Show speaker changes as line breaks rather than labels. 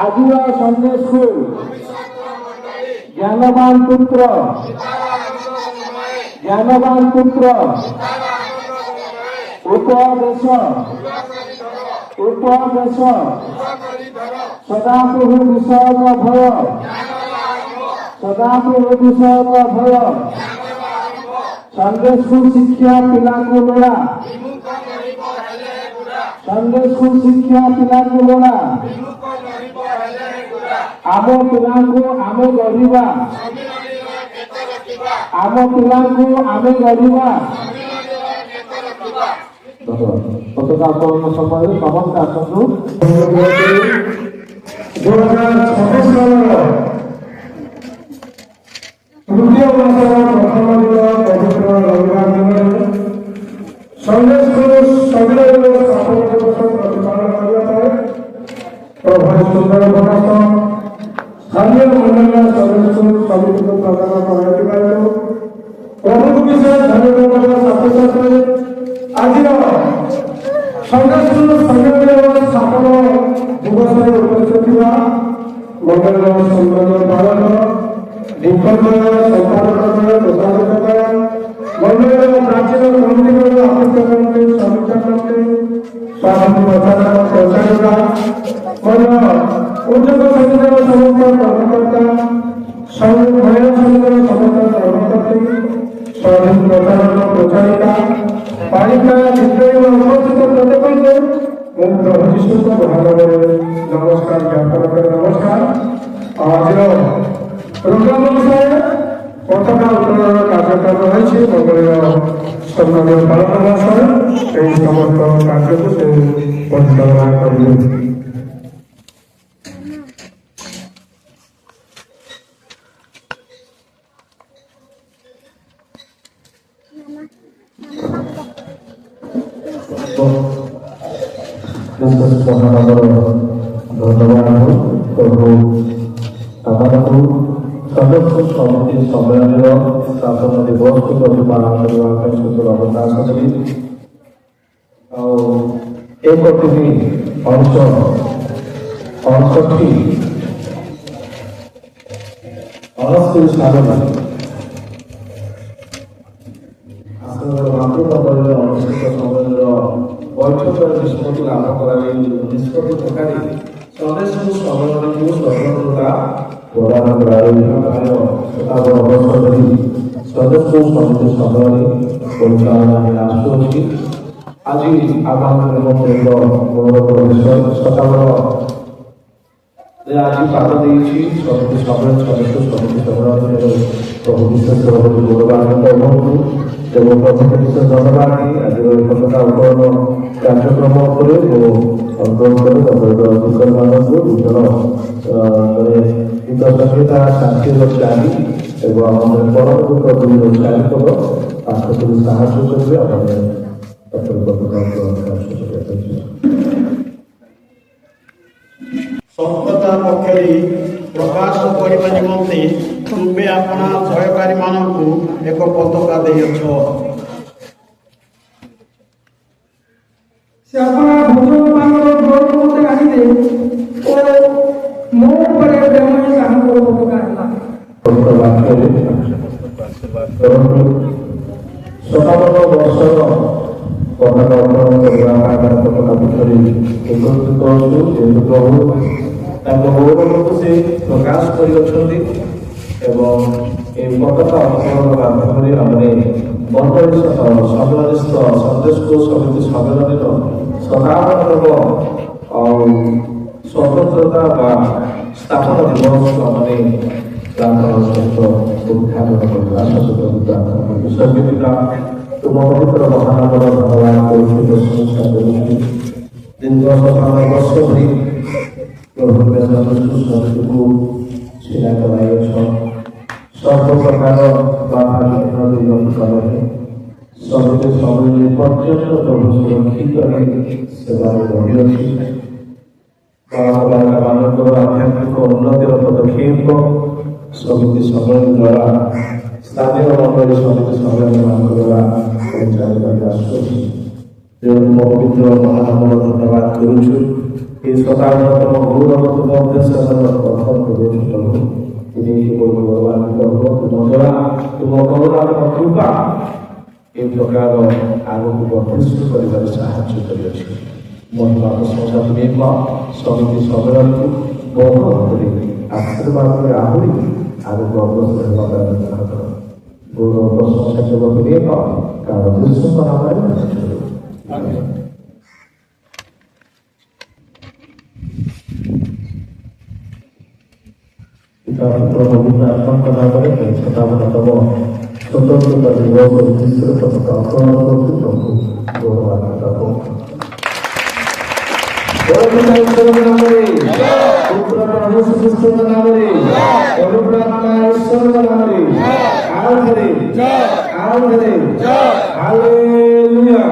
ଆଜିର ସନ୍ଦେଶକୁ ଜ୍ଞାନବାନ ପୁତ୍ର ଉପଦେଶ ସଦାପ୍ରଭୁ ବିଷୟକ ଭୟ ସନ୍ଦେଶକୁ ଶିକ୍ଷା ପିଲାଙ୍କୁ ଲୋଡ଼ା ଆମ ପିଲାଙ୍କୁ ଆମେ ଗଢ଼ିବା ପତାକା ଉତ୍ତୋଳନ ସମୟରେ ସମସ୍ତେ ଆସନ୍ତୁ।
2026 ସାଲର ତୃତୀୟ ମାସର ପ୍ରଥମ ଦିନ ପବିତ୍ର ରବିବାର ଦିନରେ ସନ୍ଦେଶ ସମ୍ମିଳନୀର ସ୍ଥାପନ ଦିବସ ପ୍ରତିପାଳନ କରିବା ପାଇଁ ପ୍ରଭାତ ସୁନ୍ଦର ପ୍ରକାଶ ସ୍ଥାନୀୟ ମଣ୍ଡଳୀୟ ସଦସ୍ୟଙ୍କୁ ସମିତିକୁ ପ୍ରଦାନ କରାଯିବାରୁ ପ୍ରମୁଖ ବିଷୟ ଧନ୍ୟବାଦ ସାଥେ ସାଥେ ଆଜିର ସନ୍ଦେଶ ସମ୍ମିଳନୀର ସ୍ଥାପନ ଦିବସରେ ଉପସ୍ଥିତ ଥିବା ମଣ୍ଡଳୀୟ ସମ୍ମିଳନୀ ପାଳନ ନିକଟୟ ସମ୍ପାଦକ ପ୍ରସାରିତ ମଣ୍ଡଳୀର ପ୍ରାଚୀନ କମିଟିର ଆବଶ୍ୟକ ସମୀକ୍ଷା କମିଟି ସ୍ୱାଧୀନ ପ୍ରଚାରକ ପ୍ରଚାରିକା ଉଦ୍ୟୋଗ ସମିତିର ସମସ୍ତ କର୍ମକର୍ତ୍ତା ମହିଳା ସମିତିର ସମସ୍ତ କର୍ମକର୍ତ୍ତୀ ସ୍ୱାଧୀନ ପ୍ରଚାରକ ପ୍ରଚାରିକା ବାଳିକା ବିଦ୍ରୋହୀ ଉପସ୍ଥିତ ପ୍ରତ୍ୟେକଙ୍କୁ ମୁଁ ପ୍ରଭୁ ଯୀଶୁଙ୍କ ଭାବରେ ନମସ୍କାର ଜ୍ଞାପନ କରି ନମସ୍କାର। ଆଜିର ପ୍ରୋଗ୍ରାମ ଅନୁସାରେ ପତାକା ଉତ୍ତୋଳନ କାର୍ଯ୍ୟକ୍ରମ ରହିଛି ମଙ୍ଗଳୀୟ ସମ୍ମାନୀୟ ପାଳନ ମାସରେ ଏହି ସମସ୍ତ କାର୍ଯ୍ୟକୁ ସେ ପରିଚାଳନା କରିବେ।
ଧନ୍ୟବାଦ ପ୍ରଭୁ ଆପଣଙ୍କୁ ସଦସ୍ୟ ସମିତି ସମ୍ମିଳନୀର ସ୍ଥାପନ ଦିବସକୁ ପ୍ରତିପାଳନ କରିବା ପାଇଁ ସୁନ୍ଦର ଅବକାଶ ଦେବି। ଆଉ 1,69 ସାଲ ମାତୃପଦରେ ଅନୁଷ୍ଠିତ ସମ୍ମିଳନୀର ବୈଠକରେ ନିଷ୍ପତ୍ତି ଲାଭ କରାଯାଇ ନିଷ୍ପତ୍ତି ପ୍ରକାରେ ସନ୍ଦେଶକୁ ସମ୍ମିଳନୀକୁ ସ୍ୱତନ୍ତ୍ରତା ପ୍ରଦାନ କରାଯାଇଥିବା ଶତାବ୍ଦୀ ଅବସରରେ ସଦସ୍ୟ ସମିତି ସମ୍ମିଳନୀ ପରିଚାଳନା ଆସୁଅଛି। ଆଜି ଆପଣଙ୍କ ଗୌରବ ଶତାବ୍ଦୀ ଆଜି ପାଦ ଦେଇଛି ସମିତି ସମ୍ମିଳନୀ ସଦସ୍ୟ ସମିତି ସମ୍ମିଳନୀରେ ପ୍ରଭୁ ବିଶ୍ୱର ଗୌରବାନ୍ୱିତ ହୁଅନ୍ତୁ ଏବଂ ପ୍ରଭୁଙ୍କ ବିଷୟ ଧନ୍ୟବାଦ ଦେଇ ଆଜିର ପତାକା ଉତ୍ତୋଳନ କାର୍ଯ୍ୟକ୍ରମ ଉପରେ ମୁଁ ଅନୁରୋଧ କରେ ଅଧିକାରୀମାନଙ୍କୁ ଜଣେ ଗୀତ ସଂହିତା ଶାନ୍ତିର ଚାରି ଏବଂ ଆମର ପରମପୂର୍ଣ୍ଣ ଦୁଇର ଚାରି ପଦ ପାଠ କରି ସାହାଯ୍ୟ କରିବେ। ଆପଣ
ସତତା ପକ୍ଷରେ ପ୍ରକାଶ କରିବା ନିମନ୍ତେ ତୁମେ ଆପଣା ଭୟକାରୀମାନଙ୍କୁ ଏକ ପତାକା ଦେଇଅଛ।
ସେ ଆପଣା ଭୋଜନମାନର ଗୌରବକୁ ଆଣିଲେ ଓ ମୋ ଉପରେ ପ୍ରେମରେ ତାହାଙ୍କର ପତାକା ହେଲା।
ବାକ୍ୟରେ ଶତାବ୍ଦ ବର୍ଷର ପତାକା ଉତ୍ତୋଳନ କରିବା ପାଇଁ ପତାକା ପକ୍ଷରେ ଏକତ୍ରିତ ଅଛୁ। ଯେହେତୁ ପ୍ରଭୁ ତାଙ୍କ ଗୌରବକୁ ସେ ପ୍ରକାଶ କରିଅଛନ୍ତି ଏବଂ এই পতাকা উত্তোলন মাধ্যমে ଆମେ ମଣ୍ଡଳୀ ସମ୍ମିଳନୀସ୍ଥ ସନ୍ଦେଶକୁ ସମିତି ସମ୍ମିଳନୀର ସଦାବର୍ତ୍ତକ ଆଉ ସ୍ୱତନ୍ତ୍ରତା ବା ସ୍ଥାପନ ଦିବସକୁ ଆମେ ପ୍ରାର୍ଥନା ସହିତ ଉଦ୍ଘାଟନ କରିବା ସହିତ ତୁମ ପବିତ୍ର ମହାନଗର ଭଗବାନ କରୁଛି ପ୍ରଶଂସା କରୁଛି। ଦୀର୍ଘ 57 ବର୍ଷ ଧରି ପ୍ରଭୁ ସମିତିକୁ ଛିଡ଼ା କରାଇଅଛ। ସର୍ବପ୍ରକାର ବାଧା ବିଘ୍ନ ଦୁର୍ଗମରେ ସମିତି ସମ୍ମିଳନୀ ପର୍ଯ୍ୟନ୍ତ ପ୍ରଭୁ ସୁରକ୍ଷିତ ସେବାରେ ରହିଅଛି। ମାନଙ୍କର ଆଧ୍ୟାତ୍ମିକ ଉନ୍ନତିର ପଦକ୍ଷେପ ସମିତି ସମ୍ମିଳନୀ ଦ୍ୱାରା ସ୍ଥାନୀୟ ମଣ୍ଡଳୀ ସମିତି ସମ୍ମିଳନୀ ମାନଙ୍କ ଦ୍ୱାରା ପରିଚାଳିତ ଆସୁଅଛି। ଯେଉଁ ପବିତ୍ର ମହାନଗର ଧନ୍ୟବାଦ କରୁଛୁ। এই শতাব্দীতম গৌরবতম উদ্দেশ্য অর্পণ করেছি প্রভু। তিনি কেবল গৌরবান্বিত হব ତୁମ ତୁମ ଗୌରବ କୃପା ଏ ପ୍ରକାର ଆଗକୁ ବର୍ଦ୍ଧିଷ୍ଠ କରିବାରେ ସାହାଯ୍ୟ କରିଅଛି। ମହିମା ପ୍ରଶଂସା ତୁମେ ସମିତି ସମ୍ମିଳନୀକୁ ବହୁ ଭାବରେ ଆଶୀର୍ବାଦରେ ଆହୁରି ଆଗକୁ ଅଗ୍ରସର ହେବା ପାଇଁ ଅନୁଗ୍ରହ କର। ଗୌରବ ପ୍ରଶଂସା କେବଳ ତୁମେ କାରଣ ଯୀଶୁଙ୍କ ନାମରେ ଆମେନ୍। पिता पुत्र पवित्र आत्माଙ୍କ ନାମରେ ଶତାବ୍ଦୀତମ ସ୍ୱତନ୍ତ୍ରତା ଦିବସ ଉଦ୍ଦେଶ୍ୟରେ ପତାକା ଉତ୍ତୋଳନ କରୁଛୁ ପ୍ରଭୁ। ଗୌରବାନ୍ବିତ ହଉ। ପିତା ଈଶ୍ୱରଙ୍କ ନାମରେ, ପୁତ୍ର ପ୍ରଭୁ ଶ୍ରୀକୃଷ୍ଣଙ୍କ ନାମରେ, ପବିତ୍ର ଆତ୍ମା ଈଶ୍ୱରଙ୍କ ନାମରେ ଆଉ ଥରେ ହାଲେଲୁୟା।